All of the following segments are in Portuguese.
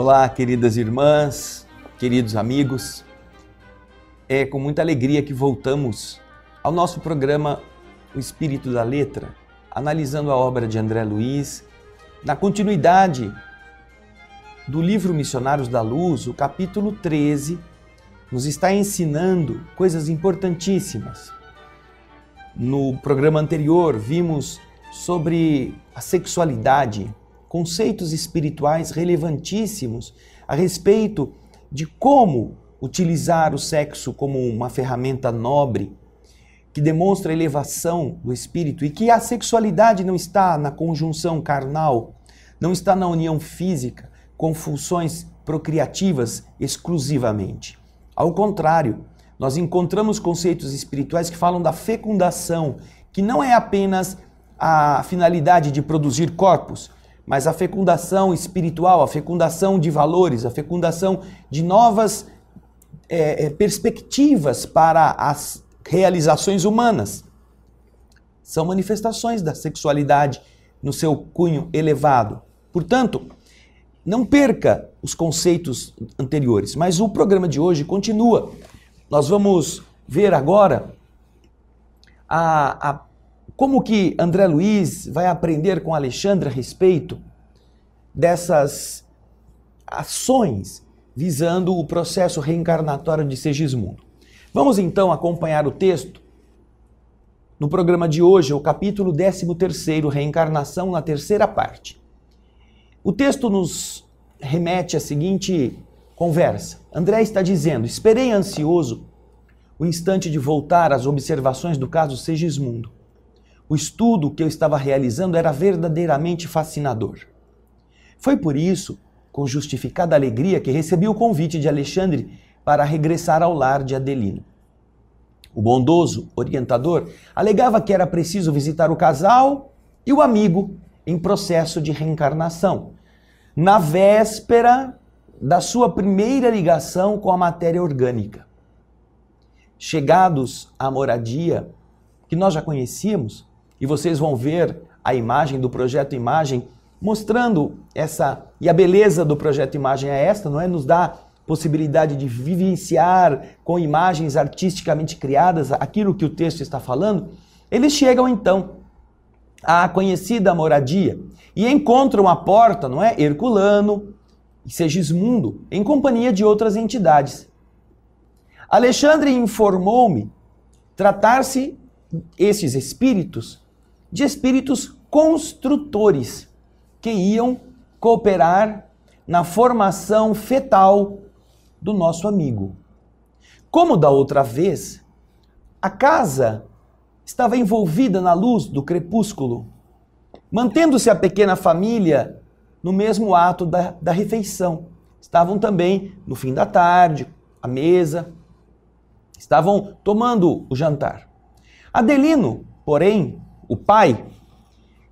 Olá, queridas irmãs, queridos amigos. É com muita alegria que voltamos ao nosso programa O Espírito da Letra, analisando a obra de André Luiz, na continuidade do livro Missionários da Luz. O capítulo 13 nos está ensinando coisas importantíssimas. No programa anterior, vimos sobre a sexualidade, conceitos espirituais relevantíssimos a respeito de como utilizar o sexo como uma ferramenta nobre que demonstra a elevação do espírito, e que a sexualidade não está na conjunção carnal, não está na união física com funções procriativas exclusivamente. Ao contrário, nós encontramos conceitos espirituais que falam da fecundação, que não é apenas a finalidade de produzir corpos, mas a fecundação espiritual, a fecundação de valores, a fecundação de novas perspectivas para as realizações humanas. São manifestações da sexualidade no seu cunho elevado. Portanto, não perca os conceitos anteriores, mas o programa de hoje continua. Nós vamos ver agora como que André Luiz vai aprender com Alexandre a respeito dessas ações visando o processo reencarnatório de Segismundo. Vamos então acompanhar o texto no programa de hoje, o capítulo 13º, Reencarnação, na terceira parte. O texto nos remete à seguinte conversa. André está dizendo: esperei ansioso o instante de voltar às observações do caso Segismundo. O estudo que eu estava realizando era verdadeiramente fascinador. Foi por isso, com justificada alegria, que recebi o convite de Alexandre para regressar ao lar de Adelino. O bondoso orientador alegava que era preciso visitar o casal e o amigo em processo de reencarnação, na véspera da sua primeira ligação com a matéria orgânica. Chegados à moradia, que nós já conhecíamos, e vocês vão ver a imagem do Projeto Imagem mostrando essa, e a beleza do Projeto Imagem é esta, não é? Nos dá possibilidade de vivenciar com imagens artisticamente criadas aquilo que o texto está falando. Eles chegam então à conhecida moradia e encontram a porta, não é? Herculano e Segismundo em companhia de outras entidades. Alexandre informou-me tratar-se esses espíritos de espíritos construtores que iam cooperar na formação fetal do nosso amigo. Como da outra vez, a casa estava envolvida na luz do crepúsculo, mantendo-se a pequena família no mesmo ato da refeição. Estavam também, no fim da tarde, à mesa, estavam tomando o jantar. Adelino, porém, o pai,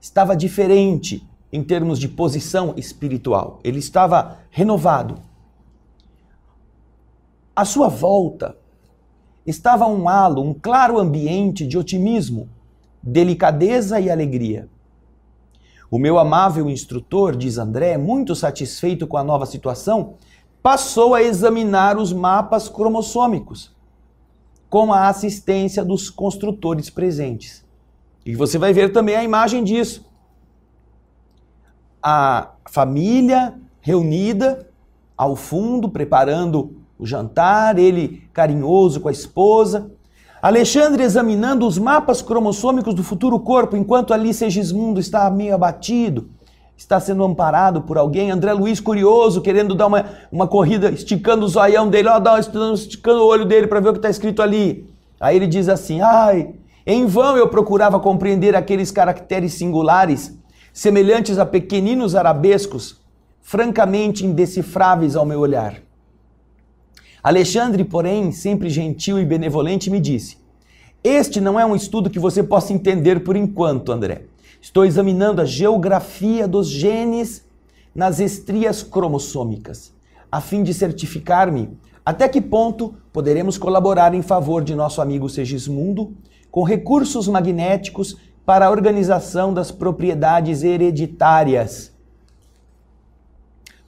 estava diferente em termos de posição espiritual. Ele estava renovado. À sua volta estava um halo, um claro ambiente de otimismo, delicadeza e alegria. O meu amável instrutor, diz André, muito satisfeito com a nova situação, passou a examinar os mapas cromossômicos, com a assistência dos construtores presentes. E você vai ver também a imagem disso. A família reunida ao fundo, preparando o jantar, ele carinhoso com a esposa. Alexandre examinando os mapas cromossômicos do futuro corpo, enquanto ali Segismundo está meio abatido, está sendo amparado por alguém. André Luiz curioso, querendo dar uma corrida, esticando o zoião dele, esticando o olho dele para ver o que está escrito ali. Aí ele diz assim: ai, em vão eu procurava compreender aqueles caracteres singulares, semelhantes a pequeninos arabescos, francamente indecifráveis ao meu olhar. Alexandre, porém, sempre gentil e benevolente, me disse: este não é um estudo que você possa entender por enquanto, André. Estou examinando a geografia dos genes nas estrias cromossômicas, a fim de certificar-me até que ponto poderemos colaborar em favor de nosso amigo Segismundo com recursos magnéticos para a organização das propriedades hereditárias.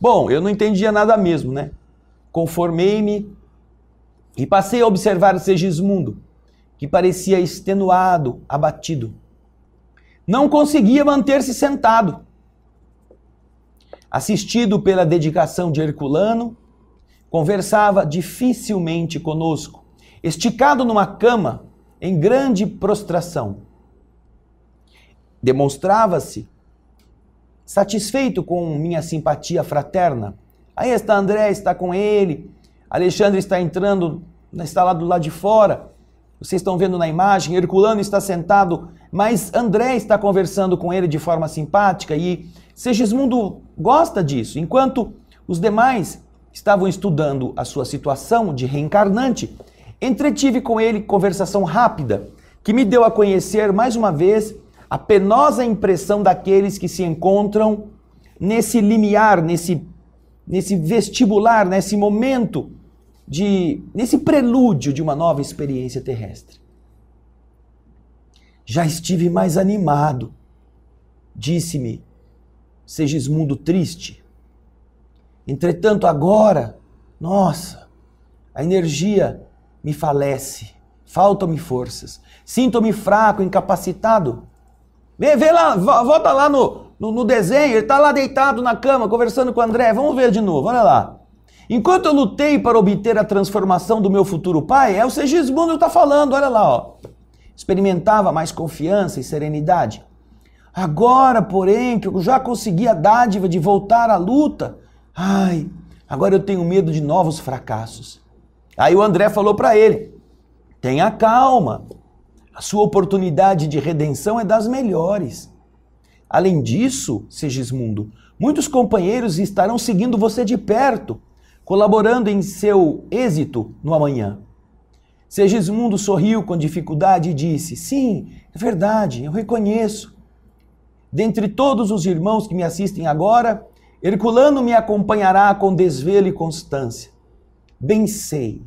Bom, eu não entendia nada mesmo, né? Conformei-me e passei a observar Segismundo, que parecia extenuado, abatido. Não conseguia manter-se sentado. Assistido pela dedicação de Herculano, conversava dificilmente conosco, esticado numa cama, em grande prostração. Demonstrava-se satisfeito com minha simpatia fraterna. Aí está André, está com ele, Alexandre está entrando, está lá do lado de fora, vocês estão vendo na imagem, Herculano está sentado, mas André está conversando com ele de forma simpática e Segismundo gosta disso. Enquanto os demais estavam estudando a sua situação de reencarnante, entretive com ele conversação rápida, que me deu a conhecer mais uma vez a penosa impressão daqueles que se encontram nesse limiar, nesse vestibular, nesse momento, nesse prelúdio de uma nova experiência terrestre. Já estive mais animado, disse-me Segismundo triste. Entretanto, agora, nossa, a energia me falece, faltam-me forças, sinto-me fraco, incapacitado. Vê lá, volta lá no desenho, ele está lá deitado na cama, conversando com o André, vamos ver de novo, olha lá. Enquanto eu lutei para obter a transformação do meu futuro pai, é o Segismundo que está falando, olha lá, ó. Experimentava mais confiança e serenidade. Agora, porém, que eu já consegui a dádiva de voltar à luta, agora eu tenho medo de novos fracassos. Aí o André falou para ele, tenha calma, a sua oportunidade de redenção é das melhores. Além disso, Segismundo, muitos companheiros estarão seguindo você de perto, colaborando em seu êxito no amanhã. Segismundo sorriu com dificuldade e disse, sim, é verdade, eu reconheço. Dentre todos os irmãos que me assistem agora, Herculano me acompanhará com desvelo e constância. Bem sei.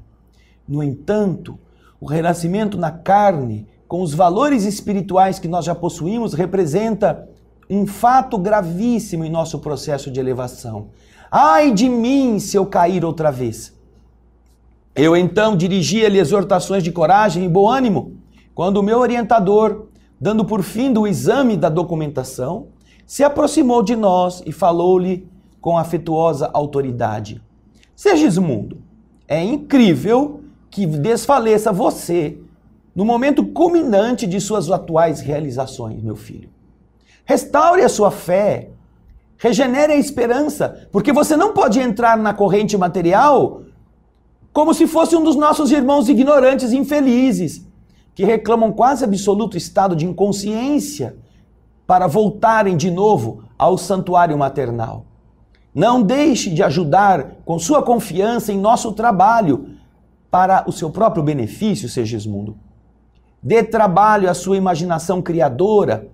No entanto, o renascimento na carne, com os valores espirituais que nós já possuímos, representa um fato gravíssimo em nosso processo de elevação. Ai de mim se eu cair outra vez. Eu então dirigia-lhe exortações de coragem e bom ânimo, quando o meu orientador, dando por fim do exame da documentação, se aproximou de nós e falou-lhe com afetuosa autoridade. Segismundo, é incrível que desfaleça você no momento culminante de suas atuais realizações, meu filho. Restaure a sua fé, regenere a esperança, porque você não pode entrar na corrente material como se fosse um dos nossos irmãos ignorantes e infelizes, que reclamam quase absoluto estado de inconsciência para voltarem de novo ao santuário maternal. Não deixe de ajudar com sua confiança em nosso trabalho para o seu próprio benefício, Segismundo. Dê trabalho à sua imaginação criadora.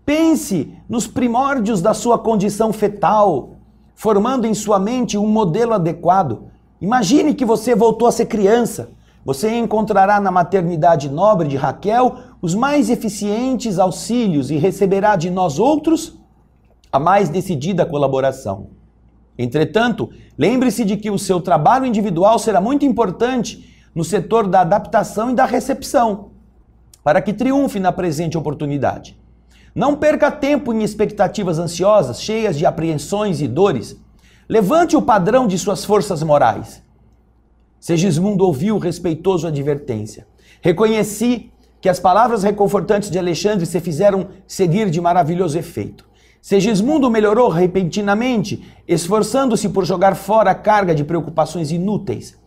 Pense nos primórdios da sua condição fetal, formando em sua mente um modelo adequado. Imagine que você voltou a ser criança. Você encontrará na maternidade nobre de Raquel os mais eficientes auxílios e receberá de nós outros a mais decidida colaboração. Entretanto, lembre-se de que o seu trabalho individual será muito importante no setor da adaptação e da recepção, para que triunfe na presente oportunidade. Não perca tempo em expectativas ansiosas, cheias de apreensões e dores. Levante o padrão de suas forças morais. Segismundo ouviu respeitoso a advertência. Reconheci que as palavras reconfortantes de Alexandre se fizeram seguir de maravilhoso efeito. Segismundo melhorou repentinamente, esforçando-se por jogar fora a carga de preocupações inúteis.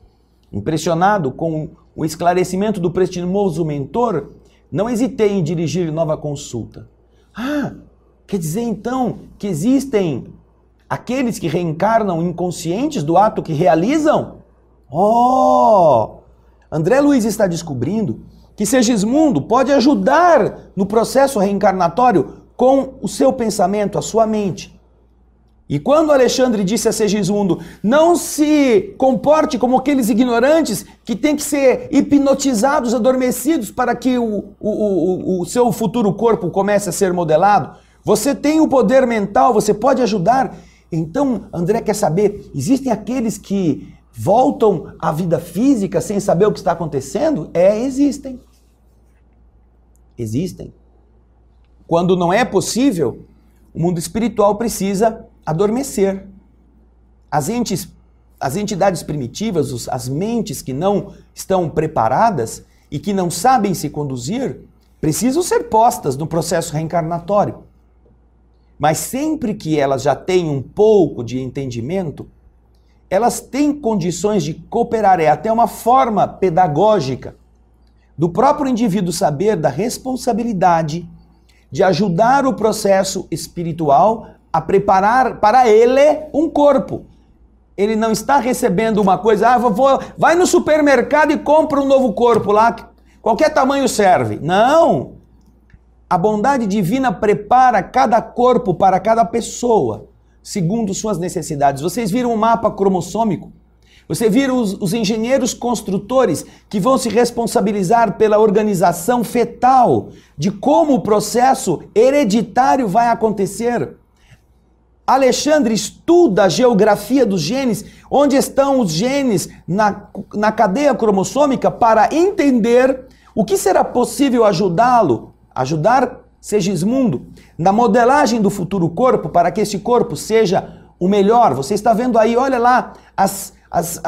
Impressionado com o esclarecimento do prestimoso mentor, não hesitei em dirigir nova consulta. Quer dizer então que existem aqueles que reencarnam inconscientes do ato que realizam? André Luiz está descobrindo que Segismundo pode ajudar no processo reencarnatório com o seu pensamento, a sua mente. E quando Alexandre disse a Segismundo, não se comporte como aqueles ignorantes que têm que ser hipnotizados, adormecidos para que o seu futuro corpo comece a ser modelado. Você tem o poder mental, você pode ajudar. Então, André quer saber, existem aqueles que voltam à vida física sem saber o que está acontecendo? Existem. Existem. Quando não é possível, o mundo espiritual precisa adormecer. As entidades primitivas, as mentes que não estão preparadas e que não sabem se conduzir, precisam ser postas no processo reencarnatório. Mas sempre que elas já têm um pouco de entendimento, elas têm condições de cooperar. É até uma forma pedagógica do próprio indivíduo saber da responsabilidade de ajudar o processo espiritual a preparar para ele um corpo. Ele não está recebendo uma coisa, vai no supermercado e compra um novo corpo lá, qualquer tamanho serve. Não! A bondade divina prepara cada corpo para cada pessoa, segundo suas necessidades. Vocês viram o mapa cromossômico? Você viram os engenheiros construtores que vão se responsabilizar pela organização fetal, de como o processo hereditário vai acontecer. Alexandre estuda a geografia dos genes, onde estão os genes na cadeia cromossômica, para entender o que será possível ajudar Segismundo na modelagem do futuro corpo, para que esse corpo seja o melhor. Você está vendo aí, olha lá, as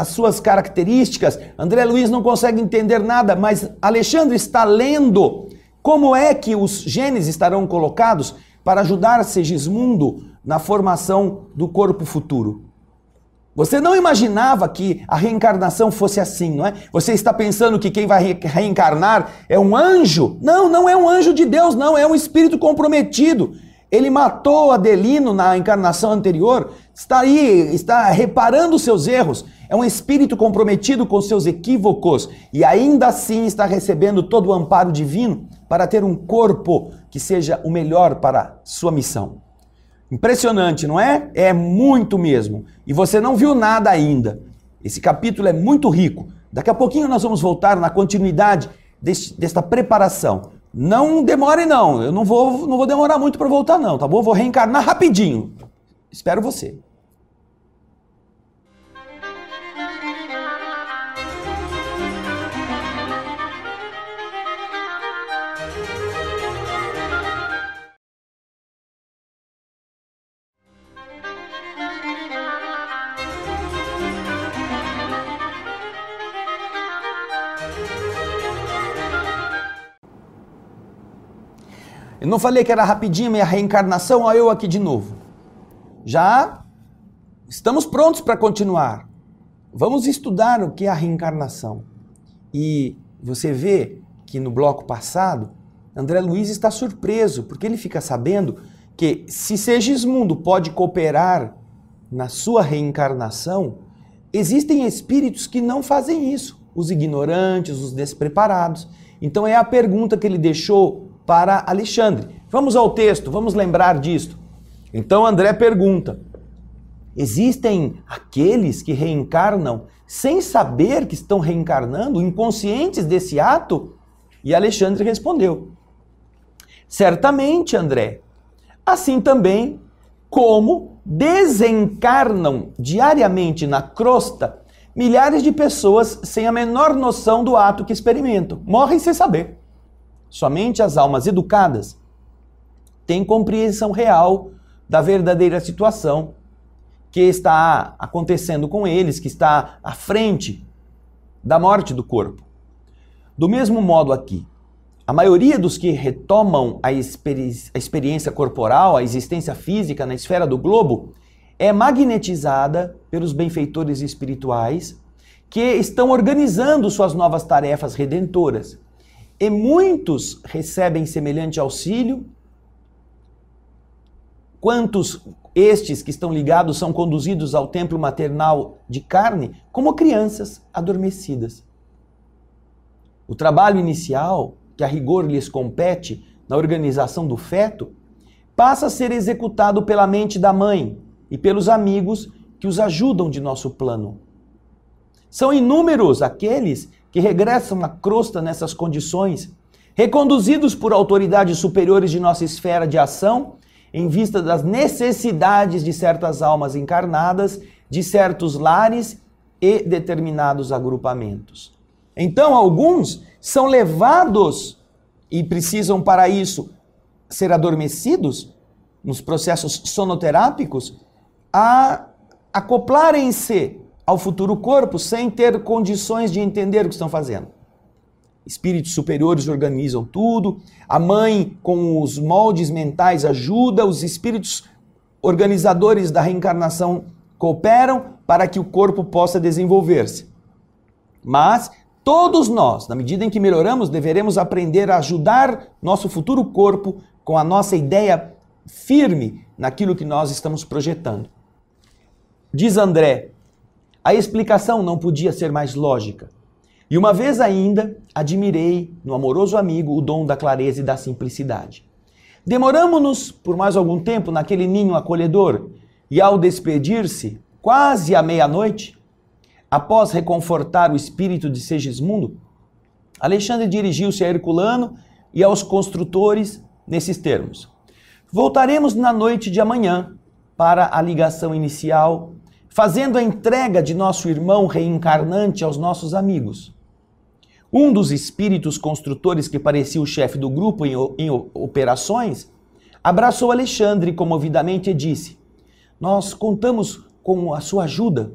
suas características. André Luiz não consegue entender nada, mas Alexandre está lendo como é que os genes estarão colocados para ajudar Segismundo na formação do corpo futuro. Você não imaginava que a reencarnação fosse assim, não é? Você está pensando que quem vai reencarnar é um anjo? Não, não é um anjo de Deus, não, é um espírito comprometido. Ele matou Adelino na encarnação anterior, está aí, está reparando os seus erros. É um espírito comprometido com seus equívocos e ainda assim está recebendo todo o amparo divino para ter um corpo que seja o melhor para sua missão. Impressionante, não é? É muito mesmo. E você não viu nada ainda. Esse capítulo é muito rico. Daqui a pouquinho nós vamos voltar na continuidade desta preparação. Não demore não, eu não vou demorar muito para voltar não, tá bom? Vou reencarnar rapidinho. Espero você. Eu não falei que era rapidinho minha reencarnação, olha eu aqui de novo. Já estamos prontos para continuar. Vamos estudar o que é a reencarnação. E você vê que no bloco passado, André Luiz está surpreso, porque ele fica sabendo que se Segismundo pode cooperar na sua reencarnação, existem espíritos que não fazem isso. Os ignorantes, os despreparados. Então é a pergunta que ele deixou para Alexandre. Vamos ao texto, vamos lembrar disto. Então André pergunta: existem aqueles que reencarnam sem saber que estão reencarnando, inconscientes desse ato? E Alexandre respondeu: certamente, André. Assim também como desencarnam diariamente na crosta milhares de pessoas sem a menor noção do ato que experimentam. Morrem sem saber. Somente as almas educadas têm compreensão real da verdadeira situação que está acontecendo com eles, que está à frente da morte do corpo. Do mesmo modo aqui, a maioria dos que retomam a experiência corporal, a existência física na esfera do globo, é magnetizada pelos benfeitores espirituais que estão organizando suas novas tarefas redentoras. E muitos recebem semelhante auxílio. Quantos estes que estão ligados são conduzidos ao templo maternal de carne como crianças adormecidas. O trabalho inicial, que a rigor lhes compete na organização do feto, passa a ser executado pela mente da mãe e pelos amigos que os ajudam de nosso plano. São inúmeros aqueles que regressam à crosta nessas condições, reconduzidos por autoridades superiores de nossa esfera de ação em vista das necessidades de certas almas encarnadas, de certos lares e determinados agrupamentos. Então, alguns são levados e precisam, para isso, ser adormecidos nos processos sonoterápicos, a acoplarem-se ao futuro corpo sem ter condições de entender o que estão fazendo. Espíritos superiores organizam tudo, a mãe com os moldes mentais ajuda, os espíritos organizadores da reencarnação cooperam para que o corpo possa desenvolver-se. Mas todos nós, na medida em que melhoramos, deveremos aprender a ajudar nosso futuro corpo com a nossa ideia firme naquilo que nós estamos projetando. Diz André, a explicação não podia ser mais lógica. E uma vez ainda, admirei no amoroso amigo o dom da clareza e da simplicidade. Demoramo-nos por mais algum tempo naquele ninho acolhedor e ao despedir-se, quase à meia-noite, após reconfortar o espírito de Segismundo, Alexandre dirigiu-se a Herculano e aos construtores nesses termos. Voltaremos na noite de amanhã para a ligação inicial, fazendo a entrega de nosso irmão reencarnante aos nossos amigos. Um dos espíritos construtores que parecia o chefe do grupo em operações, abraçou Alexandre comovidamente e disse: nós contamos com a sua ajuda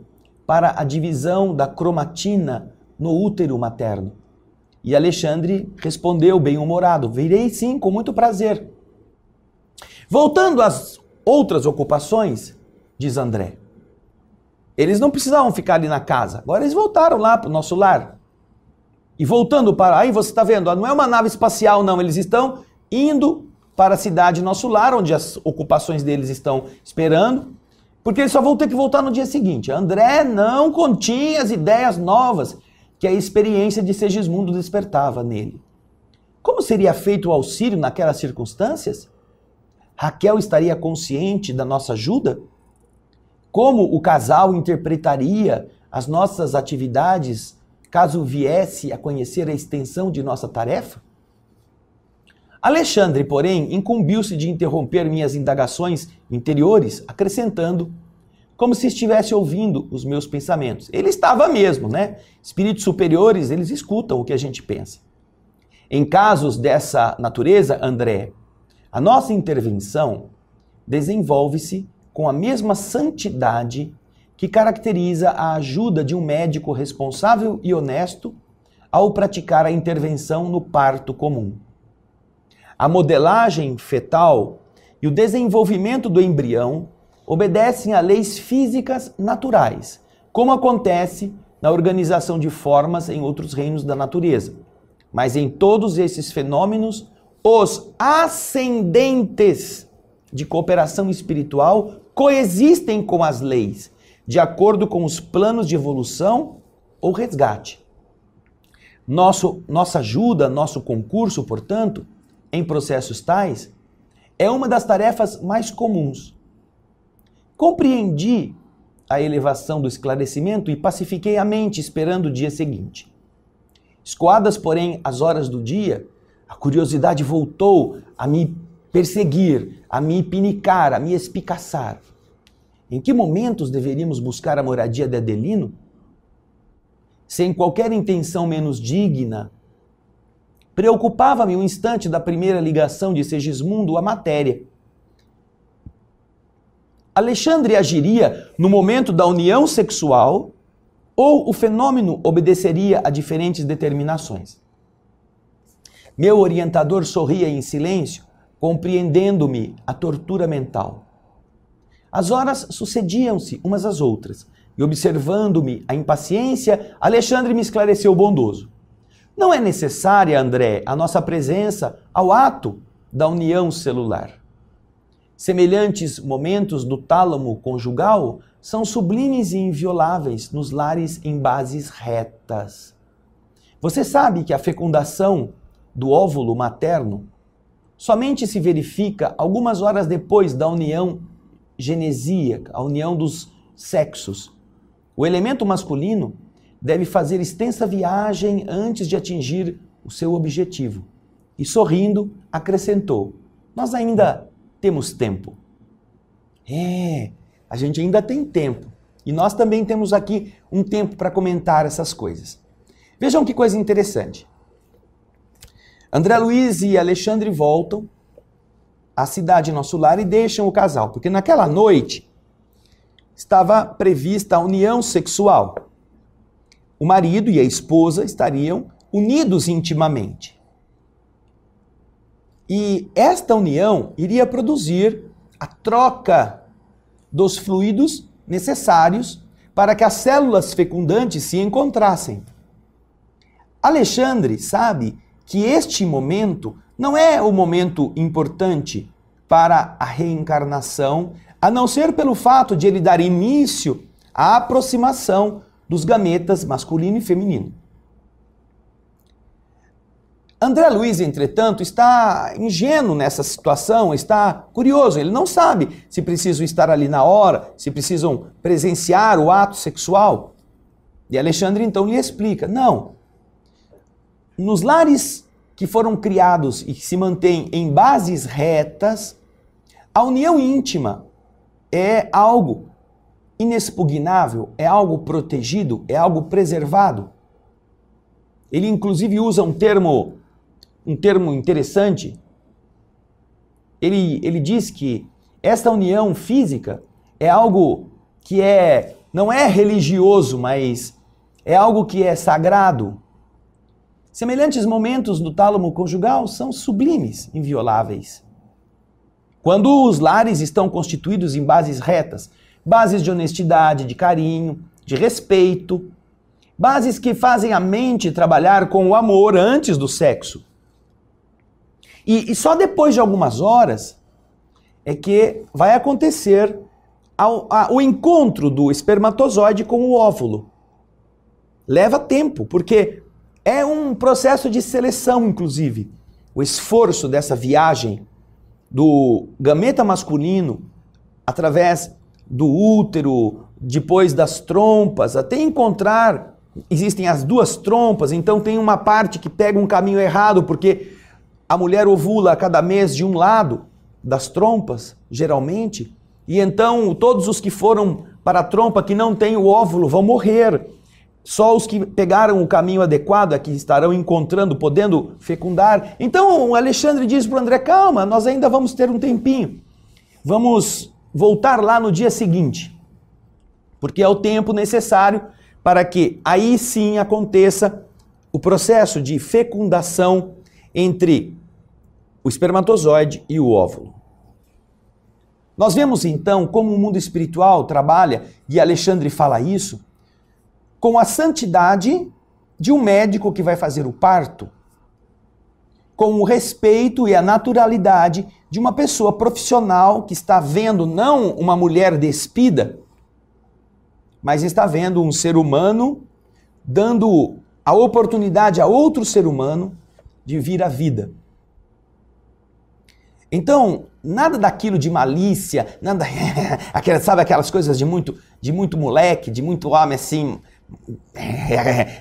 para a divisão da cromatina no útero materno. E Alexandre respondeu bem-humorado: virei sim, com muito prazer. Voltando às outras ocupações, diz André, eles não precisavam ficar ali na casa, agora eles voltaram lá para o nosso lar. E voltando para... Aí você está vendo, não é uma nave espacial não, eles estão indo para a cidade nosso lar, onde as ocupações deles estão esperando, porque eles só vão ter que voltar no dia seguinte. André não continha as ideias novas que a experiência de Segismundo despertava nele. Como seria feito o auxílio naquelas circunstâncias? Raquel estaria consciente da nossa ajuda? Como o casal interpretaria as nossas atividades caso viesse a conhecer a extensão de nossa tarefa? Alexandre, porém, incumbiu-se de interromper minhas indagações interiores, acrescentando, como se estivesse ouvindo os meus pensamentos. Ele estava mesmo, né? Espíritos superiores, eles escutam o que a gente pensa. Em casos dessa natureza, André, a nossa intervenção desenvolve-se com a mesma santidade que caracteriza a ajuda de um médico responsável e honesto ao praticar a intervenção no parto comum. A modelagem fetal e o desenvolvimento do embrião obedecem a leis físicas naturais, como acontece na organização de formas em outros reinos da natureza. Mas em todos esses fenômenos, os ascendentes de cooperação espiritual coexistem com as leis, de acordo com os planos de evolução ou resgate. Nossa ajuda, nosso concurso, portanto, em processos tais, é uma das tarefas mais comuns. Compreendi a elevação do esclarecimento e pacifiquei a mente esperando o dia seguinte. Escoadas, porém, as horas do dia, a curiosidade voltou a me perseguir, a me pinicar, a me espicaçar. Em que momentos deveríamos buscar a moradia de Adelino? Sem qualquer intenção menos digna, preocupava-me um instante da primeira ligação de Segismundo à matéria. Alexandre agiria no momento da união sexual ou o fenômeno obedeceria a diferentes determinações? Meu orientador sorria em silêncio, compreendendo-me a tortura mental. As horas sucediam-se umas às outras, e observando-me a impaciência, Alexandre me esclareceu bondoso. Não é necessária, André, a nossa presença ao ato da união celular. Semelhantes momentos do tálamo conjugal são sublimes e invioláveis nos lares em bases retas. Você sabe que a fecundação do óvulo materno somente se verifica algumas horas depois da união genesíaca, a união dos sexos. O elemento masculino deve fazer extensa viagem antes de atingir o seu objetivo. E sorrindo, acrescentou: nós ainda temos tempo. A gente ainda tem tempo. E nós também temos aqui um tempo para comentar essas coisas. Vejam que coisa interessante. André Luiz e Alexandre voltam à cidade Nosso Lar e deixam o casal, porque naquela noite estava prevista a união sexual. O marido e a esposa estariam unidos intimamente. E esta união iria produzir a troca dos fluidos necessários para que as células fecundantes se encontrassem. Alexandre sabe que este momento não é o momento importante para a reencarnação, a não ser pelo fato de ele dar início à aproximação dos gametas masculino e feminino. André Luiz, entretanto, está ingênuo nessa situação, está curioso, ele não sabe se precisam estar ali na hora, se precisam presenciar o ato sexual. E Alexandre então lhe explica, não, nos lares que foram criados e que se mantêm em bases retas, a união íntima é algo inexpugnável, é algo protegido, é algo preservado. Ele inclusive usa um termo interessante. Ele diz que esta união física é algo que não é religioso, mas é algo que é sagrado. Semelhantes momentos do tálamo conjugal são sublimes, invioláveis. Quando os lares estão constituídos em bases retas, bases de honestidade, de carinho, de respeito, bases que fazem a mente trabalhar com o amor antes do sexo. E só depois de algumas horas é que vai acontecer o encontro do espermatozoide com o óvulo. Leva tempo, porque é um processo de seleção, inclusive. O esforço dessa viagem do gameta masculino através do útero, depois das trompas, até encontrar, existem as duas trompas, então tem uma parte que pega um caminho errado, porque a mulher ovula a cada mês de um lado das trompas, geralmente, e então todos os que foram para a trompa que não tem o óvulo vão morrer. Só os que pegaram o caminho adequado é que estarão encontrando, podendo fecundar. Então o Alexandre diz para o André, calma, nós ainda vamos ter um tempinho. Vamos voltar lá no dia seguinte, porque é o tempo necessário para que aí sim aconteça o processo de fecundação entre o espermatozoide e o óvulo. Nós vemos então como o mundo espiritual trabalha, e Alexandre fala isso, com a santidade de um médico que vai fazer o parto, com o respeito e a naturalidade de uma pessoa profissional que está vendo não uma mulher despida, mas está vendo um ser humano dando a oportunidade a outro ser humano de vir à vida. Então, nada daquilo de malícia, nada, sabe aquelas coisas de muito moleque, de muito homem assim.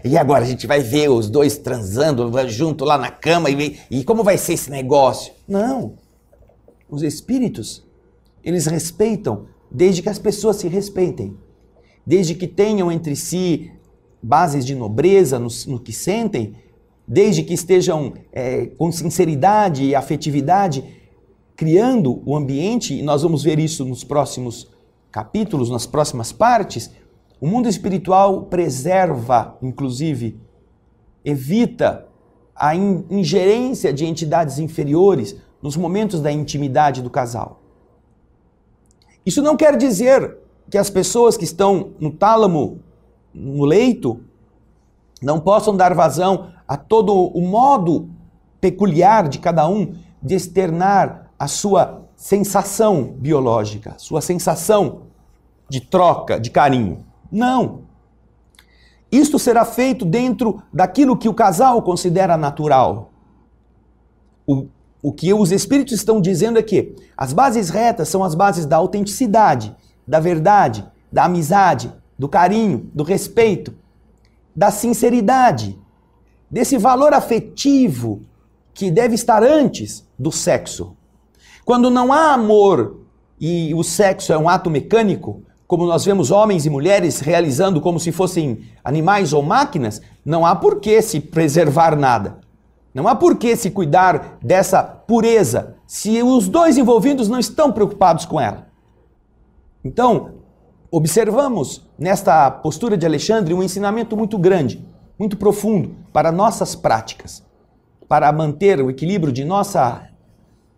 E agora a gente vai ver os dois transando junto lá na cama e como vai ser esse negócio? Não. Os espíritos, eles respeitam desde que as pessoas se respeitem. Desde que tenham entre si bases de nobreza no que sentem, desde que estejam com sinceridade e afetividade, criando o ambiente, e nós vamos ver isso nos próximos capítulos, nas próximas partes. O mundo espiritual preserva, inclusive, evita a ingerência de entidades inferiores nos momentos da intimidade do casal. Isso não quer dizer que as pessoas que estão no tálamo, no leito, não possam dar vazão a todo o modo peculiar de cada um de externar a sua sensação biológica, sua sensação de troca, de carinho. Não. Isto será feito dentro daquilo que o casal considera natural. O que os espíritos estão dizendo é que as bases retas são as bases da autenticidade, da verdade, da amizade, do carinho, do respeito, da sinceridade, desse valor afetivo que deve estar antes do sexo. Quando não há amor e o sexo é um ato mecânico, como nós vemos homens e mulheres realizando como se fossem animais ou máquinas, não há por que se preservar nada. Não há por que se cuidar dessa pureza, se os dois envolvidos não estão preocupados com ela. Então, observamos nesta postura de Alexandre um ensinamento muito grande, muito profundo para nossas práticas, para manter o equilíbrio de nossa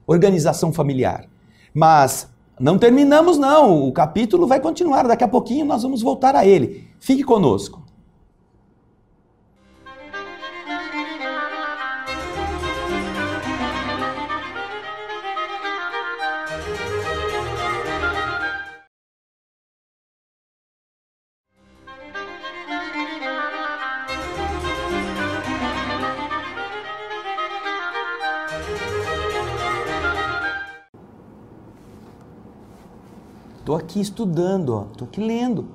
organização familiar. Mas não terminamos não, o capítulo vai continuar, daqui a pouquinho nós vamos voltar a ele. Fique conosco. Estou aqui estudando, estou aqui lendo.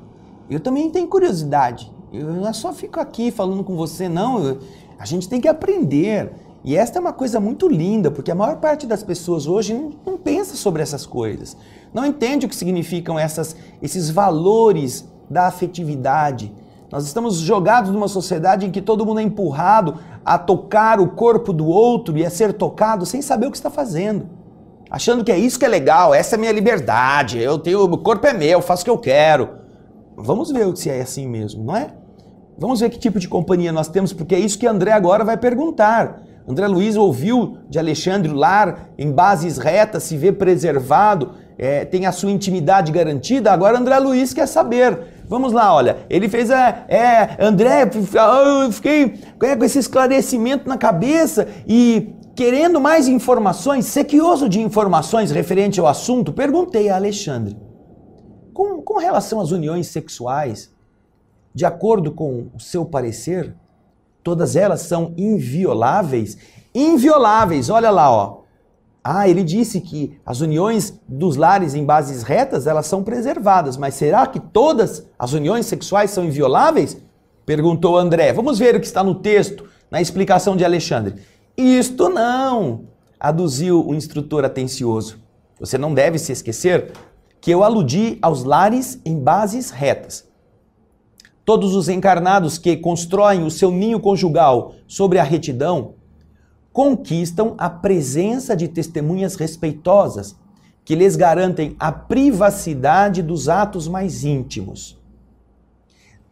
Eu também tenho curiosidade. Eu não só fico aqui falando com você, não. A gente tem que aprender. E esta é uma coisa muito linda, porque a maior parte das pessoas hoje não pensa sobre essas coisas. Não entende o que significam esses valores da afetividade. Nós estamos jogados numa sociedade em que todo mundo é empurrado a tocar o corpo do outro e a ser tocado sem saber o que está fazendo. Achando que é isso que é legal, essa é a minha liberdade, o corpo é meu, eu faço o que eu quero. Vamos ver se é assim mesmo, não é? Vamos ver que tipo de companhia nós temos, porque é isso que André agora vai perguntar. André Luiz ouviu de Alexandre o lar em bases retas, se vê preservado, tem a sua intimidade garantida, agora André Luiz quer saber. Vamos lá, olha, ele fez André, eu fiquei com esse esclarecimento na cabeça e querendo mais informações, sequioso de informações referente ao assunto, perguntei a Alexandre, com relação às uniões sexuais, de acordo com o seu parecer, todas elas são invioláveis? Invioláveis, olha lá, ó. Ele disse que as uniões dos lares em bases retas, elas são preservadas, mas será que todas as uniões sexuais são invioláveis? Perguntou André. Vamos ver o que está no texto, na explicação de Alexandre. Isto não, aduziu o instrutor atencioso. Você não deve se esquecer que eu aludi aos lares em bases retas. Todos os encarnados que constroem o seu ninho conjugal sobre a retidão conquistam a presença de testemunhas respeitosas que lhes garantem a privacidade dos atos mais íntimos,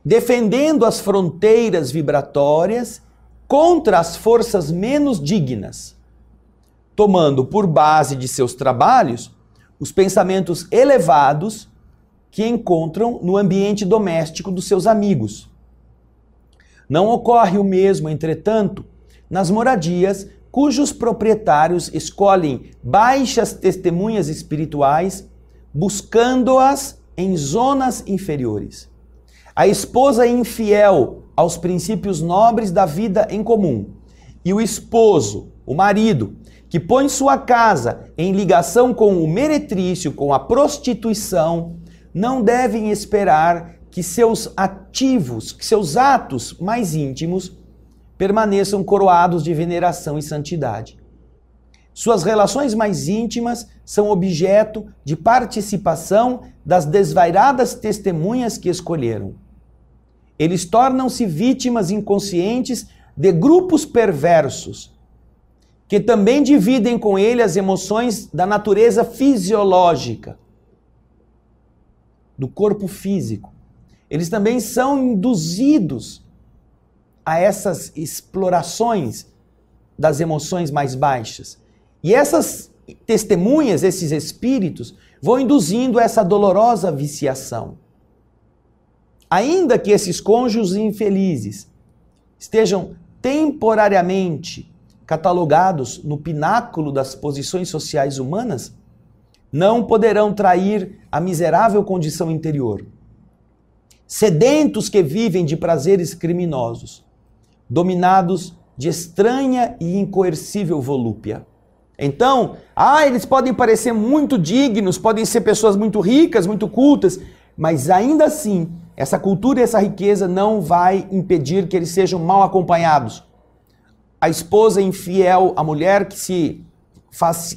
defendendo as fronteiras vibratórias contra as forças menos dignas, tomando por base de seus trabalhos os pensamentos elevados que encontram no ambiente doméstico dos seus amigos. Não ocorre o mesmo, entretanto, nas moradias cujos proprietários escolhem baixas testemunhas espirituais, buscando-as em zonas inferiores. A esposa infiel aos princípios nobres da vida em comum e o esposo, o marido, que põe sua casa em ligação com o meretrício, com a prostituição, não devem esperar que seus atos mais íntimos permaneçam coroados de veneração e santidade. Suas relações mais íntimas são objeto de participação das desvairadas testemunhas que escolheram. Eles tornam-se vítimas inconscientes de grupos perversos, que também dividem com ele as emoções da natureza fisiológica, do corpo físico. Eles também são induzidos a essas explorações das emoções mais baixas. E essas testemunhas, esses espíritos, vão induzindo essa dolorosa viciação. Ainda que esses cônjuges infelizes estejam temporariamente catalogados no pináculo das posições sociais humanas, não poderão trair a miserável condição interior. Sedentos que vivem de prazeres criminosos, dominados de estranha e incoercível volúpia. Então, eles podem parecer muito dignos, podem ser pessoas muito ricas, muito cultas, mas ainda assim, essa cultura e essa riqueza não vai impedir que eles sejam mal acompanhados. A esposa infiel, a mulher que se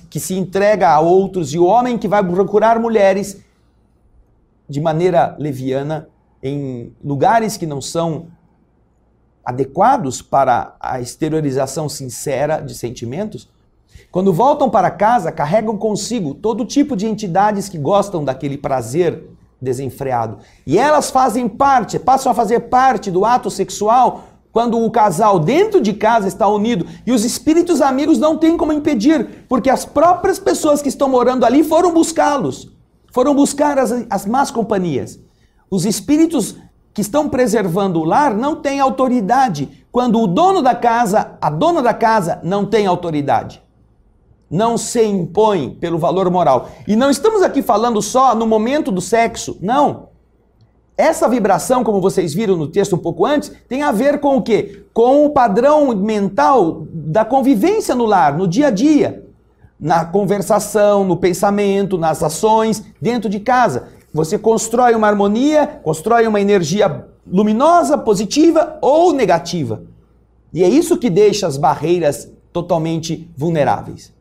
que se entrega a outros, e o homem que vai procurar mulheres de maneira leviana em lugares que não são adequados para a exteriorização sincera de sentimentos, quando voltam para casa, carregam consigo todo tipo de entidades que gostam daquele prazer desenfreado. E elas passam a fazer parte do ato sexual quando o casal dentro de casa está unido, e os espíritos amigos não têm como impedir, porque as próprias pessoas que estão morando ali foram buscá-los, foram buscar as más companhias. Os espíritos que estão preservando o lar não têm autoridade quando o dono da casa, a dona da casa, não tem autoridade. Não se impõe pelo valor moral. E não estamos aqui falando só no momento do sexo, não. Essa vibração, como vocês viram no texto um pouco antes, tem a ver com o quê? Com o padrão mental da convivência no lar, no dia a dia. Na conversação, no pensamento, nas ações, dentro de casa. Você constrói uma harmonia, constrói uma energia luminosa, positiva ou negativa. E é isso que deixa as barreiras totalmente vulneráveis.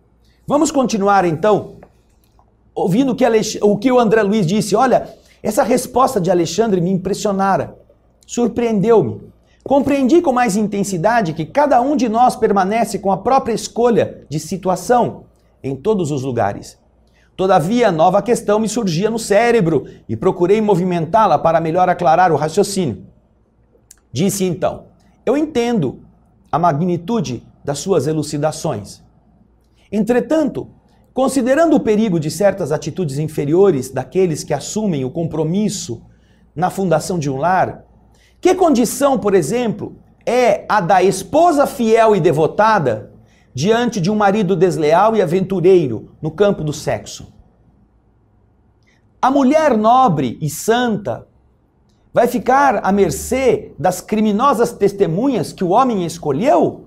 Vamos continuar então, ouvindo o que o André Luiz disse. Olha, essa resposta de Alexandre me impressionara, surpreendeu-me. Compreendi com mais intensidade que cada um de nós permanece com a própria escolha de situação em todos os lugares. Todavia, nova questão me surgia no cérebro e procurei movimentá-la para melhor aclarar o raciocínio. Disse então: eu entendo a magnitude das suas elucidações. Entretanto, considerando o perigo de certas atitudes inferiores daqueles que assumem o compromisso na fundação de um lar, que condição, por exemplo, é a da esposa fiel e devotada diante de um marido desleal e aventureiro no campo do sexo? A mulher nobre e santa vai ficar à mercê das criminosas testemunhas que o homem escolheu?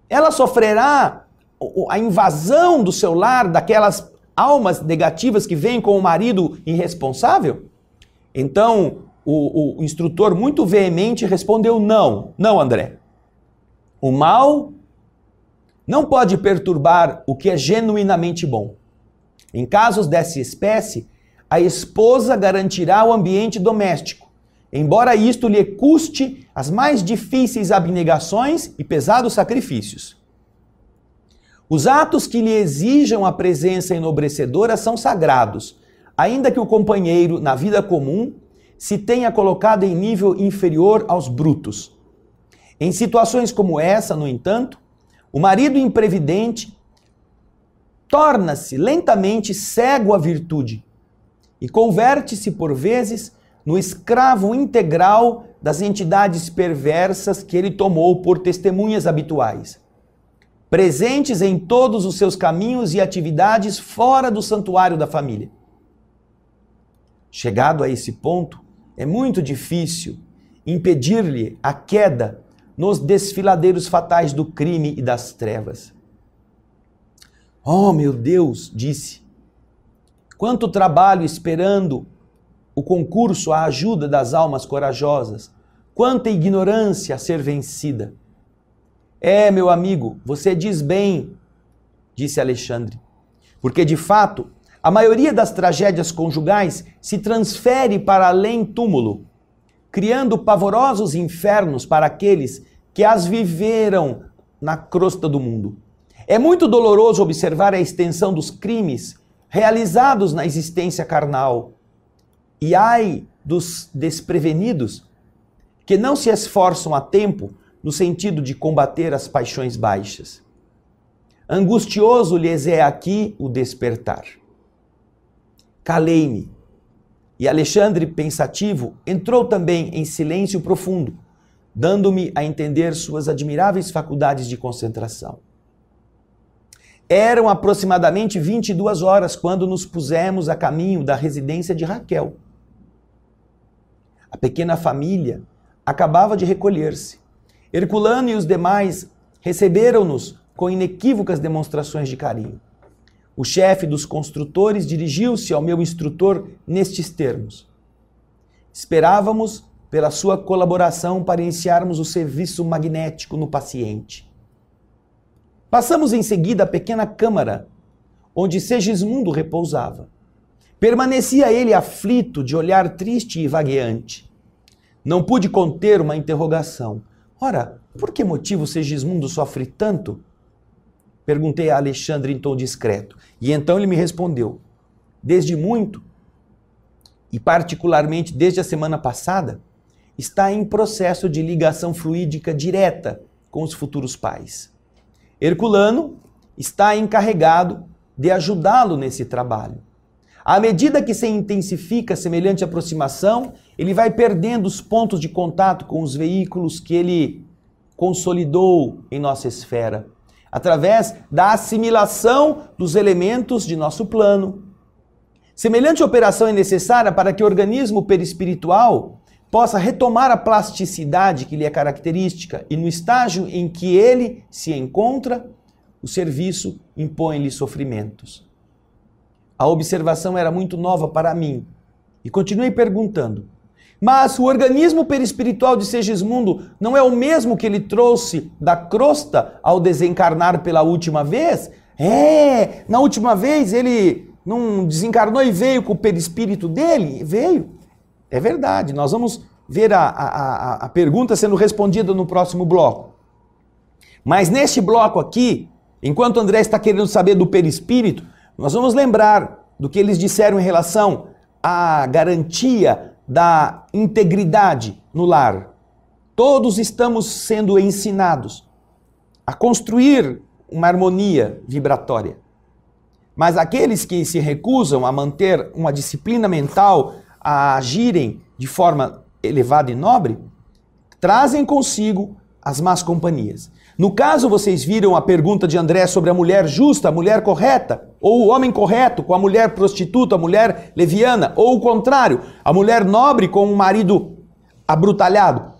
Ela sofrerá a invasão do seu lar daquelas almas negativas que vêm com o marido irresponsável? Então, o instrutor muito veemente respondeu: não, André. O mal não pode perturbar o que é genuinamente bom. Em casos dessa espécie, a esposa garantirá o ambiente doméstico, embora isto lhe custe as mais difíceis abnegações e pesados sacrifícios. Os atos que lhe exijam a presença enobrecedora são sagrados, ainda que o companheiro, na vida comum, se tenha colocado em nível inferior aos brutos. Em situações como essa, no entanto, o marido imprevidente torna-se lentamente cego à virtude e converte-se, por vezes, no escravo integral das entidades perversas que ele tomou por testemunhas habituais, presentes em todos os seus caminhos e atividades fora do santuário da família. Chegado a esse ponto, é muito difícil impedir-lhe a queda nos desfiladeiros fatais do crime e das trevas. Oh, meu Deus, disse, quanto trabalho esperando o concurso à ajuda das almas corajosas, quanta ignorância a ser vencida. É, meu amigo, você diz bem, disse Alexandre, porque de fato, a maioria das tragédias conjugais se transfere para além túmulo, criando pavorosos infernos para aqueles que as viveram na crosta do mundo. É muito doloroso observar a extensão dos crimes realizados na existência carnal. E ai dos desprevenidos que não se esforçam a tempo no sentido de combater as paixões baixas. Angustioso lhes é aqui o despertar. Calei-me. E Alexandre, pensativo, entrou também em silêncio profundo, dando-me a entender suas admiráveis faculdades de concentração. Eram aproximadamente 22 horas quando nos pusemos a caminho da residência de Raquel. A pequena família acabava de recolher-se. Herculano e os demais receberam-nos com inequívocas demonstrações de carinho. O chefe dos construtores dirigiu-se ao meu instrutor nestes termos: esperávamos pela sua colaboração para iniciarmos o serviço magnético no paciente. Passamos em seguida a pequena câmara onde Segismundo repousava. Permanecia ele aflito, de olhar triste e vagueante. Não pude conter uma interrogação. Ora, por que motivo Segismundo sofre tanto? Perguntei a Alexandre em tom discreto. E então ele me respondeu. Desde muito, e particularmente desde a semana passada, está em processo de ligação fluídica direta com os futuros pais. Herculano está encarregado de ajudá-lo nesse trabalho. À medida que se intensifica semelhante aproximação, ele vai perdendo os pontos de contato com os veículos que ele consolidou em nossa esfera, através da assimilação dos elementos de nosso plano. Semelhante operação é necessária para que o organismo perispiritual possa retomar a plasticidade que lhe é característica e no estágio em que ele se encontra, o serviço impõe-lhe sofrimentos. A observação era muito nova para mim e continuei perguntando, mas o organismo perispiritual de Segismundo não é o mesmo que ele trouxe da crosta ao desencarnar pela última vez? Na última vez ele não desencarnou e veio com o perispírito dele? Veio. É verdade, nós vamos ver a pergunta sendo respondida no próximo bloco. Mas neste bloco aqui, enquanto André está querendo saber do perispírito, nós vamos lembrar do que eles disseram em relação à garantia da integridade no lar. Todos estamos sendo ensinados a construir uma harmonia vibratória. Mas aqueles que se recusam a manter uma disciplina mental, a agirem de forma elevada e nobre, trazem consigo as más companhias. No caso, vocês viram a pergunta de André sobre a mulher justa, a mulher correta, ou o homem correto com a mulher prostituta, a mulher leviana, ou o contrário, a mulher nobre com um marido abrutalhado.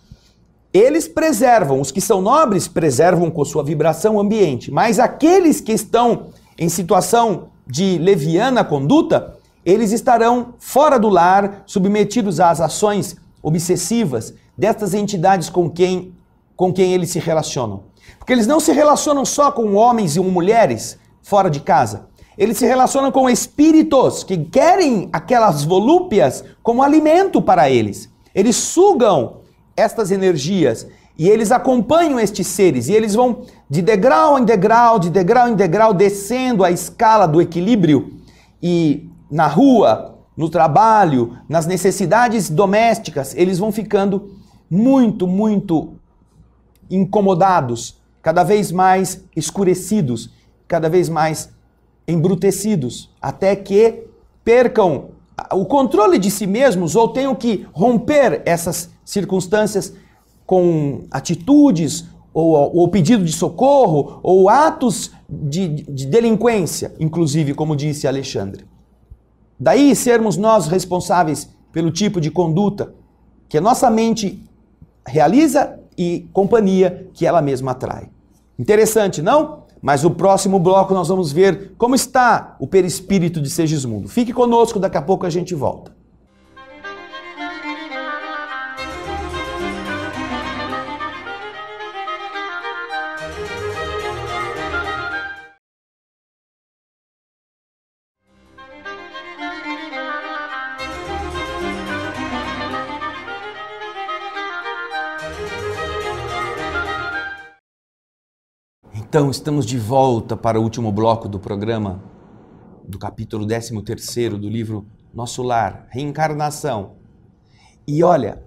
Eles preservam, os que são nobres preservam com sua vibração o ambiente, mas aqueles que estão em situação de leviana conduta, eles estarão fora do lar, submetidos às ações obsessivas destas entidades com quem eles se relacionam. Porque eles não se relacionam só com homens e mulheres fora de casa. Eles se relacionam com espíritos que querem aquelas volúpias como alimento para eles. Eles sugam estas energias e eles acompanham estes seres. E eles vão de degrau em degrau, de degrau em degrau, descendo a escala do equilíbrio. E na rua, no trabalho, nas necessidades domésticas, eles vão ficando muito, muito incomodados, cada vez mais escurecidos, cada vez mais embrutecidos, até que percam o controle de si mesmos ou tenham que romper essas circunstâncias com atitudes ou pedido de socorro ou atos de delinquência, inclusive, como disse Alexandre. Daí sermos nós responsáveis pelo tipo de conduta que a nossa mente realiza e companhia que ela mesma atrai. Interessante, não? Mas no próximo bloco nós vamos ver como está o perispírito de Segismundo. Fique conosco, daqui a pouco a gente volta. Então, estamos de volta para o último bloco do programa, do capítulo 13º do livro Nosso Lar, Reencarnação. E olha,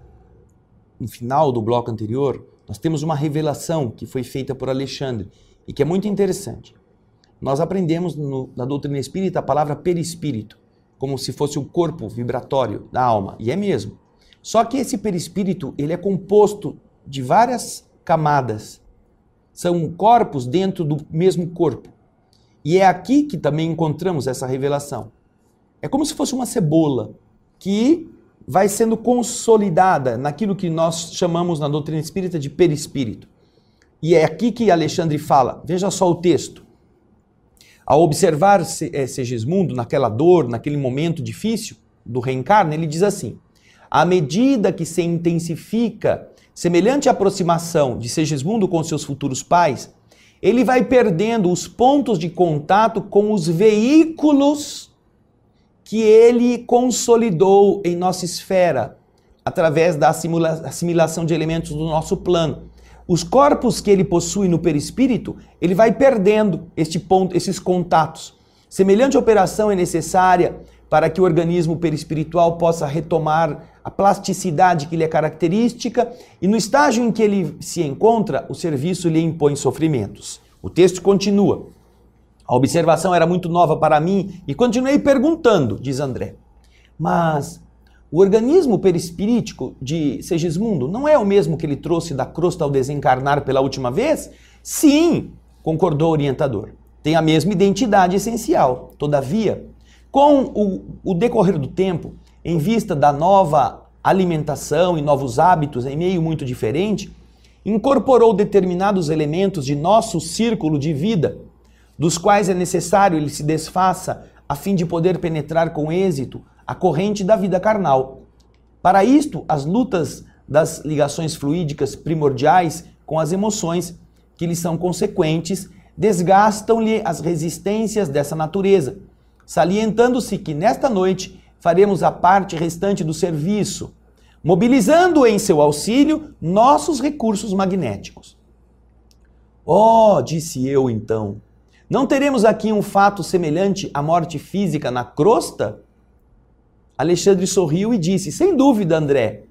no final do bloco anterior, nós temos uma revelação que foi feita por Alexandre e que é muito interessante. Nós aprendemos na doutrina espírita a palavra perispírito, como se fosse o corpo vibratório da alma, e é mesmo. Só que esse perispírito, ele é composto de várias camadas. São corpos dentro do mesmo corpo. E é aqui que também encontramos essa revelação. É como se fosse uma cebola que vai sendo consolidada naquilo que nós chamamos na doutrina espírita de perispírito. E é aqui que Alexandre fala, veja só o texto. Ao observar Segismundo naquela dor, naquele momento difícil do reencarne, ele diz assim, à medida que se intensifica semelhante aproximação de Segismundo com seus futuros pais, ele vai perdendo os pontos de contato com os veículos que ele consolidou em nossa esfera, através da assimilação de elementos do nosso plano. Os corpos que ele possui no perispírito, ele vai perdendo esses contatos. Semelhante operação é necessária para que o organismo perispiritual possa retomar a plasticidade que lhe é característica, e no estágio em que ele se encontra, o serviço lhe impõe sofrimentos. O texto continua. A observação era muito nova para mim e continuei perguntando, diz André. Mas o organismo perispirítico de Segismundo não é o mesmo que ele trouxe da crosta ao desencarnar pela última vez? Sim, concordou o orientador. Tem a mesma identidade essencial. Todavia, com o decorrer do tempo, em vista da nova alimentação e novos hábitos em meio muito diferente, incorporou determinados elementos de nosso círculo de vida, dos quais é necessário ele se desfaça a fim de poder penetrar com êxito a corrente da vida carnal. Para isto, as lutas das ligações fluídicas primordiais com as emoções que lhes são consequentes desgastam-lhe as resistências dessa natureza, salientando-se que nesta noite faremos a parte restante do serviço, mobilizando em seu auxílio nossos recursos magnéticos. Oh, disse eu então, não teremos aqui um fato semelhante à morte física na crosta? Alexandre sorriu e disse, sem dúvida, André,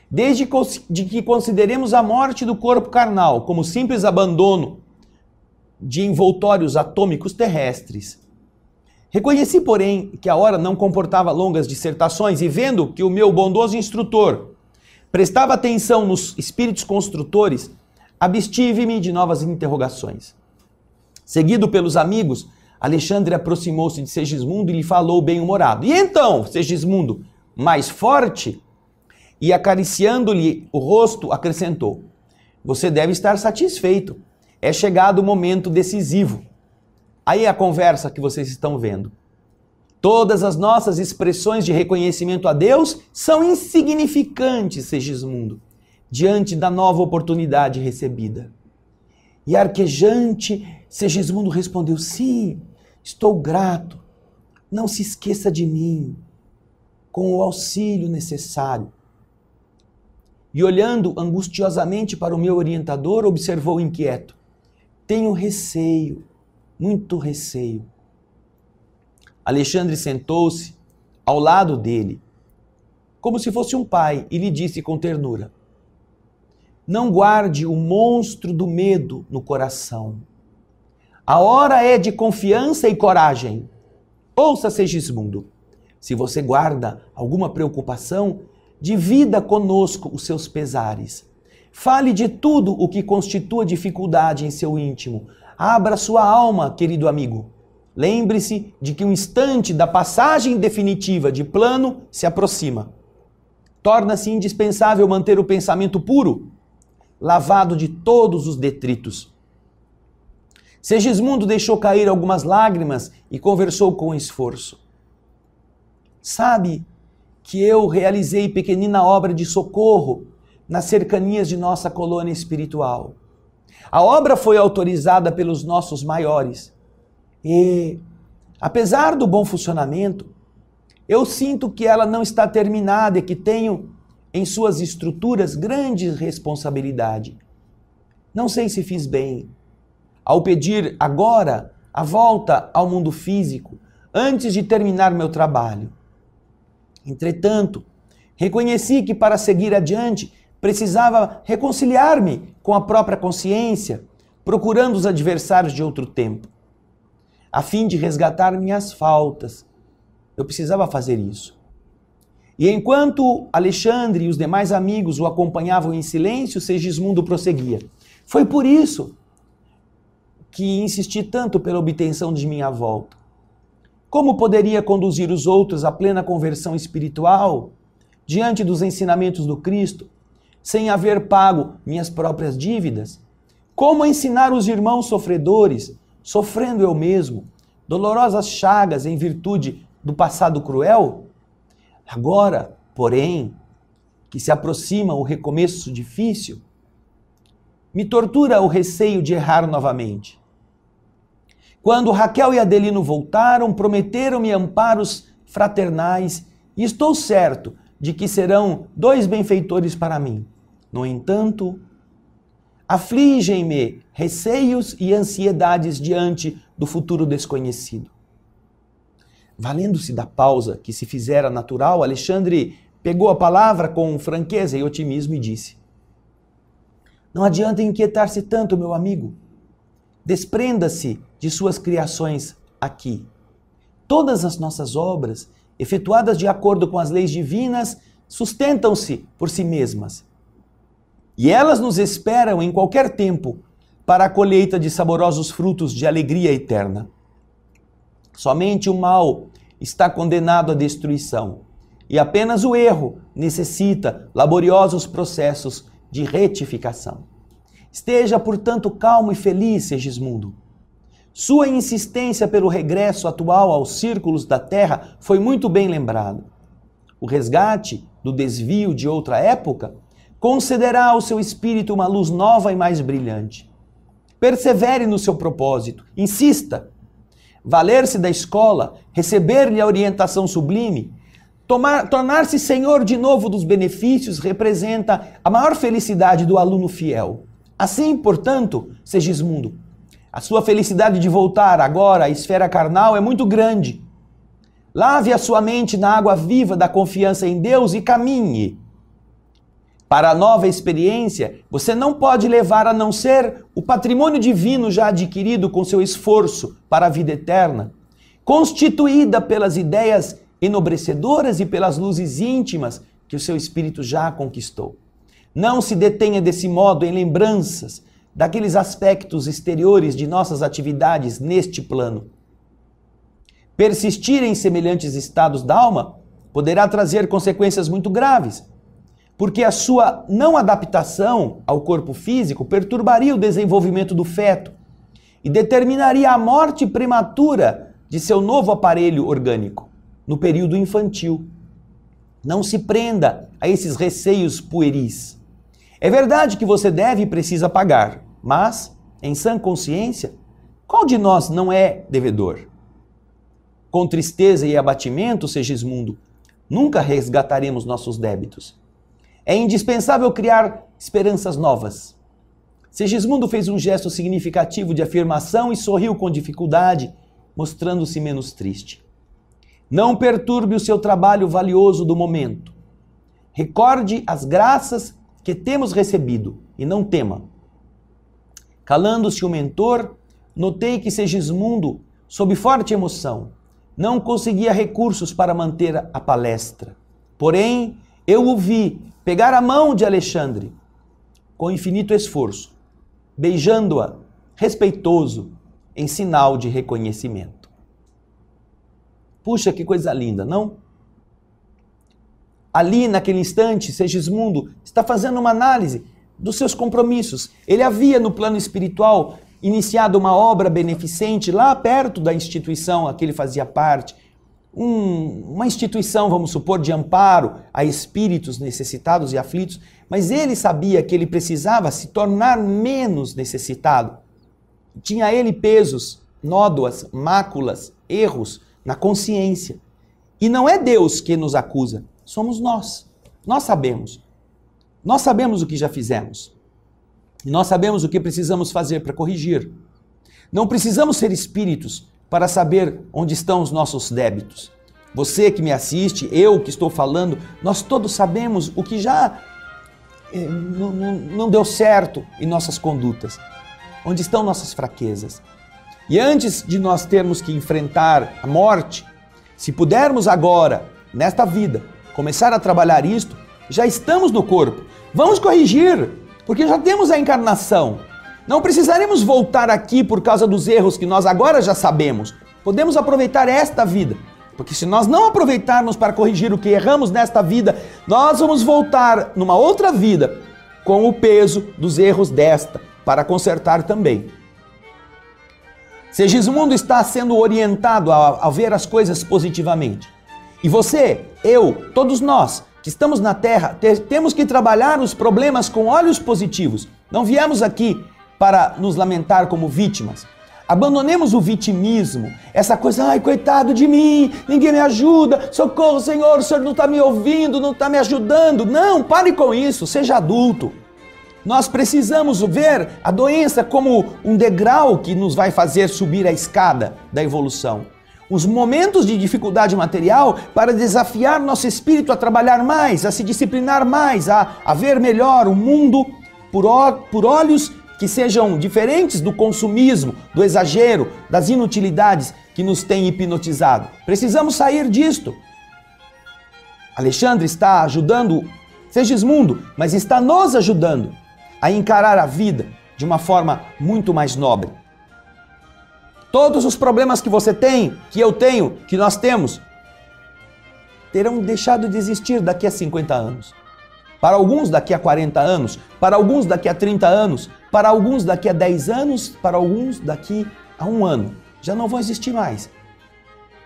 desde que consideremos a morte do corpo carnal como simples abandono de envoltórios atômicos terrestres. Reconheci, porém, que a hora não comportava longas dissertações e vendo que o meu bondoso instrutor prestava atenção nos espíritos construtores, abstive-me de novas interrogações. Seguido pelos amigos, Alexandre aproximou-se de Segismundo e lhe falou bem-humorado. E então, Segismundo, mais forte, e acariciando-lhe o rosto, acrescentou, você deve estar satisfeito. É chegado o momento decisivo. Aí é a conversa que vocês estão vendo. Todas as nossas expressões de reconhecimento a Deus são insignificantes, Segismundo, diante da nova oportunidade recebida. E arquejante, Segismundo respondeu, sim, estou grato. Não se esqueça de mim, com o auxílio necessário. E olhando angustiosamente para o meu orientador, observou inquieto. Tenho receio, muito receio. Alexandre sentou-se ao lado dele, como se fosse um pai, e lhe disse com ternura, não guarde o monstro do medo no coração. A hora é de confiança e coragem. Ouça, Segismundo, se você guarda alguma preocupação, divida conosco os seus pesares. Fale de tudo o que constitua dificuldade em seu íntimo. Abra sua alma, querido amigo. Lembre-se de que o instante da passagem definitiva de plano se aproxima. Torna-se indispensável manter o pensamento puro, lavado de todos os detritos. Segismundo deixou cair algumas lágrimas e conversou com esforço. Sabe que eu realizei pequenina obra de socorro nas cercanias de nossa colônia espiritual. A obra foi autorizada pelos nossos maiores e, apesar do bom funcionamento, eu sinto que ela não está terminada e que tenho em suas estruturas grande responsabilidade. Não sei se fiz bem ao pedir agora a volta ao mundo físico antes de terminar meu trabalho. Entretanto, reconheci que para seguir adiante precisava reconciliar-me com a própria consciência, procurando os adversários de outro tempo. A fim de resgatar minhas faltas, eu precisava fazer isso. E enquanto Alexandre e os demais amigos o acompanhavam em silêncio, Segismundo prosseguia. Foi por isso que insisti tanto pela obtenção de minha volta. Como poderia conduzir os outros à plena conversão espiritual diante dos ensinamentos do Cristo, sem haver pago minhas próprias dívidas? Como ensinar os irmãos sofredores, sofrendo eu mesmo, dolorosas chagas em virtude do passado cruel? Agora, porém, que se aproxima o recomeço difícil, me tortura o receio de errar novamente. Quando Raquel e Adelino voltaram, prometeram-me amparos fraternais e estou certo de que serão 2 benfeitores para mim. No entanto, afligem-me receios e ansiedades diante do futuro desconhecido. Valendo-se da pausa que se fizera natural, Alexandre pegou a palavra com franqueza e otimismo e disse: não adianta inquietar-se tanto, meu amigo. Desprenda-se de suas criações aqui. Todas as nossas obras, efetuadas de acordo com as leis divinas, sustentam-se por si mesmas. E elas nos esperam em qualquer tempo para a colheita de saborosos frutos de alegria eterna. Somente o mal está condenado à destruição e apenas o erro necessita laboriosos processos de retificação. Esteja, portanto, calmo e feliz, Segismundo. Sua insistência pelo regresso atual aos círculos da Terra foi muito bem lembrado. O resgate do desvio de outra época concederá ao seu espírito uma luz nova e mais brilhante. Persevere no seu propósito, insista. Valer-se da escola, receber-lhe a orientação sublime, tornar-se senhor de novo dos benefícios representa a maior felicidade do aluno fiel. Assim, portanto, Segismundo, a sua felicidade de voltar agora à esfera carnal é muito grande. Lave a sua mente na água viva da confiança em Deus e caminhe. Para a nova experiência, você não pode levar a não ser o patrimônio divino já adquirido com seu esforço para a vida eterna, constituída pelas ideias enobrecedoras e pelas luzes íntimas que o seu espírito já conquistou. Não se detenha desse modo em lembranças daqueles aspectos exteriores de nossas atividades neste plano. Persistir em semelhantes estados da alma poderá trazer consequências muito graves, porque a sua não adaptação ao corpo físico perturbaria o desenvolvimento do feto e determinaria a morte prematura de seu novo aparelho orgânico no período infantil. Não se prenda a esses receios pueris. É verdade que você deve e precisa pagar, mas, em sã consciência, qual de nós não é devedor? Com tristeza e abatimento, Segismundo, nunca resgataremos nossos débitos. É indispensável criar esperanças novas. Segismundo fez um gesto significativo de afirmação e sorriu com dificuldade, mostrando-se menos triste. Não perturbe o seu trabalho valioso do momento. Recorde as graças que temos recebido e não tema. Calando-se o mentor, notei que Segismundo, sob forte emoção, não conseguia recursos para manter a palestra. Porém, eu o vi pegar a mão de Alexandre com infinito esforço, beijando-a, respeitoso, em sinal de reconhecimento. Puxa, que coisa linda, não? Ali, naquele instante, Segismundo está fazendo uma análise dos seus compromissos. Ele havia, no plano espiritual, iniciado uma obra beneficente lá perto da instituição a que ele fazia parte. Uma instituição, vamos supor, de amparo a espíritos necessitados e aflitos, mas ele sabia que ele precisava se tornar menos necessitado. Tinha ele pesos, nódoas, máculas, erros na consciência. E não é Deus que nos acusa, somos nós. Nós sabemos. Nós sabemos o que já fizemos. E nós sabemos o que precisamos fazer para corrigir. Não precisamos ser espíritos para saber onde estão os nossos débitos. Você que me assiste, eu que estou falando, nós todos sabemos o que já não deu certo em nossas condutas. Onde estão nossas fraquezas. E antes de nós termos que enfrentar a morte, se pudermos agora, nesta vida, começar a trabalhar isto, já estamos no corpo. Vamos corrigir, porque já temos a encarnação. Não precisaremos voltar aqui por causa dos erros que nós agora já sabemos. Podemos aproveitar esta vida. Porque se nós não aproveitarmos para corrigir o que erramos nesta vida, nós vamos voltar numa outra vida com o peso dos erros desta, para consertar também. Segismundo está sendo orientado a ver as coisas positivamente. E você, eu, todos nós que estamos na Terra, temos que trabalhar os problemas com olhos positivos. Não viemos aqui para nos lamentar como vítimas. Abandonemos o vitimismo, essa coisa, ai, coitado de mim, ninguém me ajuda, socorro, Senhor, o Senhor não está me ouvindo, não está me ajudando. Não, pare com isso, seja adulto. Nós precisamos ver a doença como um degrau que nos vai fazer subir a escada da evolução. Os momentos de dificuldade material para desafiar nosso espírito a trabalhar mais, a se disciplinar mais, a ver melhor o mundo por olhos que sejam diferentes do consumismo, do exagero, das inutilidades que nos têm hipnotizado. Precisamos sair disto. Alexandre está ajudando Segismundo, mas está nos ajudando a encarar a vida de uma forma muito mais nobre. Todos os problemas que você tem, que eu tenho, que nós temos, terão deixado de existir daqui a 50 anos. Para alguns daqui a 40 anos, para alguns daqui a 30 anos, para alguns daqui a 10 anos, para alguns daqui a 1 ano. Já não vão existir mais.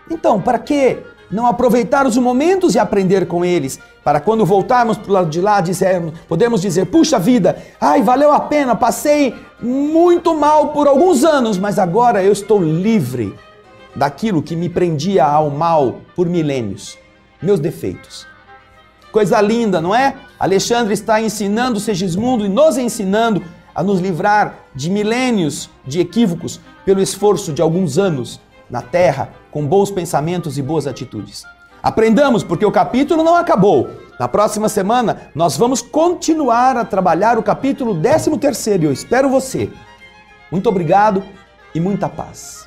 Então, para que não aproveitar os momentos e aprender com eles? Para quando voltarmos para o lado de lá, podemos dizer, puxa vida, ai, valeu a pena, passei muito mal por alguns anos, mas agora eu estou livre daquilo que me prendia ao mal por milênios, meus defeitos. Coisa linda, não é? Alexandre está ensinando Segismundo e nos ensinando a nos livrar de milênios de equívocos pelo esforço de alguns anos na Terra, com bons pensamentos e boas atitudes. Aprendamos, porque o capítulo não acabou. Na próxima semana, nós vamos continuar a trabalhar o capítulo 13º e eu espero você. Muito obrigado e muita paz.